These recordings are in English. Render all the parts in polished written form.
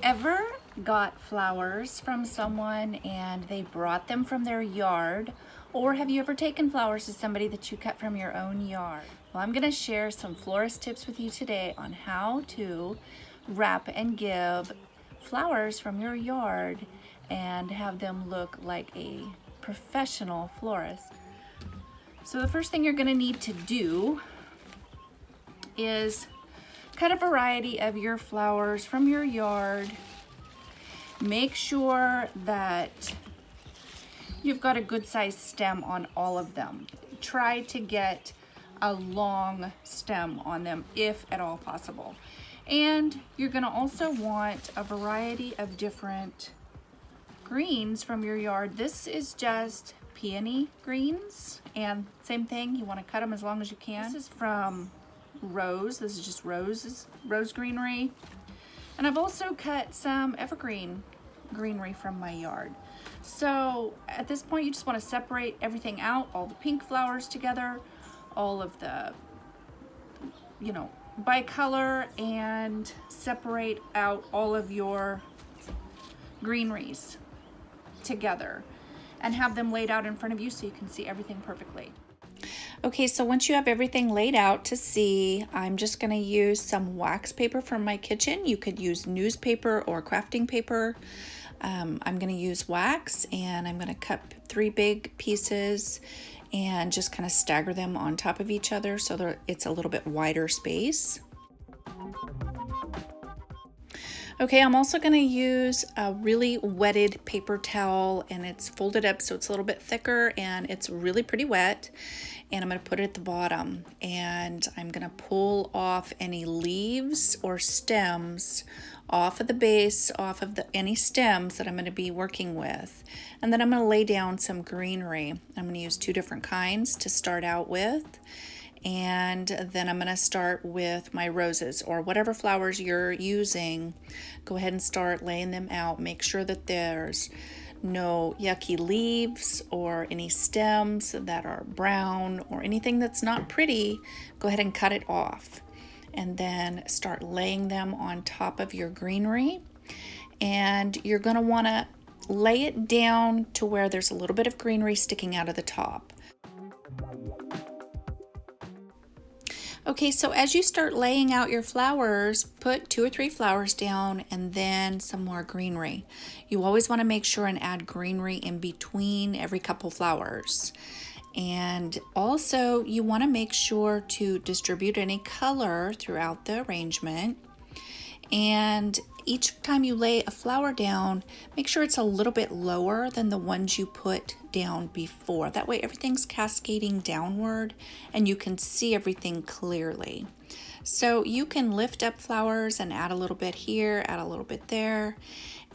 Ever got flowers from someone and they brought them from their yard? Or have you ever taken flowers to somebody that you cut from your own yard? Well, I'm gonna share some florist tips with you today on how to wrap and give flowers from your yard and have them look like a professional florist. So the first thing you're gonna need to do is cut a variety of your flowers from your yard. Make sure that you've got a good sized stem on all of them. Try to get a long stem on them if at all possible. And you're gonna also want a variety of different greens from your yard. This is just peony greens, and same thing, you wanna cut them as long as you can. This is from rose. This is just rose greenery. And I've also cut some evergreen greenery from my yard. So at this point, you just want to separate everything out, all the pink flowers together, all of the, by color, and separate out all of your greeneries together and have them laid out in front of you so you can see everything perfectly. Okay, so once you have everything laid out to see, I'm just going to use some wax paper from my kitchen. You could use newspaper or crafting paper. I'm going to use wax, and I'm going to cut 3 big pieces and just kind of stagger them on top of each other so that it's a little bit wider space. Okay, I'm also going to use a really wetted paper towel, and it's folded up so it's a little bit thicker and it's really pretty wet. And I'm going to put it at the bottom, and I'm going to pull off any leaves or stems off of the base, off of any stems that I'm going to be working with. And then I'm going to lay down some greenery. I'm going to use 2 different kinds to start out with. And then I'm going to start with my roses or whatever flowers you're using. Go ahead and start laying them out. Make sure that there's no yucky leaves or any stems that are brown or anything that's not pretty. Go ahead and cut it off. And then start laying them on top of your greenery. And you're going to want to lay it down to where there's a little bit of greenery sticking out of the top. Okay, so as you start laying out your flowers, put 2 or 3 flowers down and then some more greenery. You always want to make sure and add greenery in between every couple flowers. And also you want to make sure to distribute any color throughout the arrangement. And each time you lay a flower down, make sure it's a little bit lower than the ones you put down before. That way everything's cascading downward and you can see everything clearly. So you can lift up flowers and add a little bit here, add a little bit there.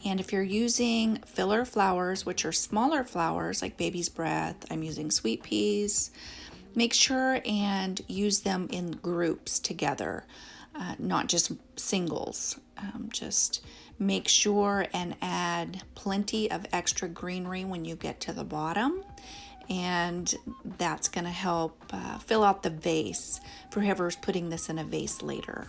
And if you're using filler flowers, which are smaller flowers like baby's breath, I'm using sweet peas, make sure and use them in groups together. Not just singles. Just make sure and add plenty of extra greenery when you get to the bottom, and that's going to help fill out the vase for whoever's putting this in a vase later.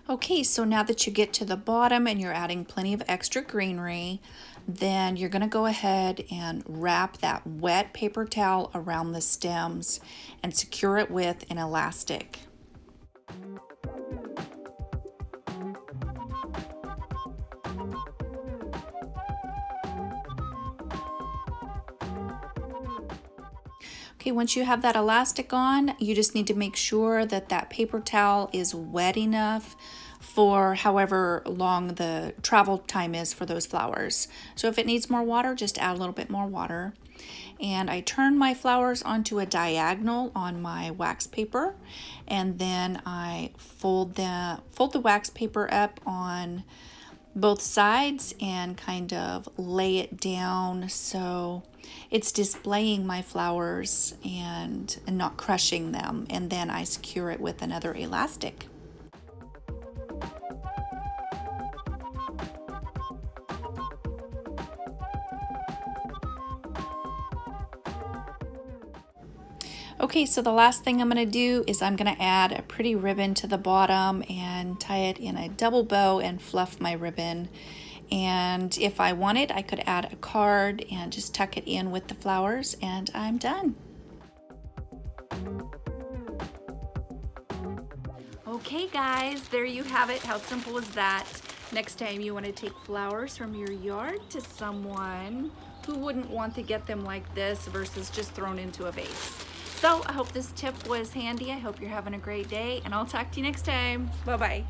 Okay, so now that you get to the bottom and you're adding plenty of extra greenery, then you're going to go ahead and wrap that wet paper towel around the stems and secure it with an elastic. Okay, once you have that elastic on, you just need to make sure that that paper towel is wet enough for however long the travel time is for those flowers. So if it needs more water, just add a little bit more water. And I turn my flowers onto a diagonal on my wax paper, and then I fold the wax paper up on both sides and kind of lay it down so it's displaying my flowers and not crushing them, and then I secure it with another elastic. Okay, so the last thing I'm gonna do is I'm gonna add a pretty ribbon to the bottom and tie it in a double bow and fluff my ribbon. And if I wanted, I could add a card and just tuck it in with the flowers, and I'm done. Okay guys, there you have it. How simple is that? Next time you want to take flowers from your yard to someone, who wouldn't want to get them like this versus just thrown into a vase? So I hope this tip was handy. I hope you're having a great day, and I'll talk to you next time. Bye-bye.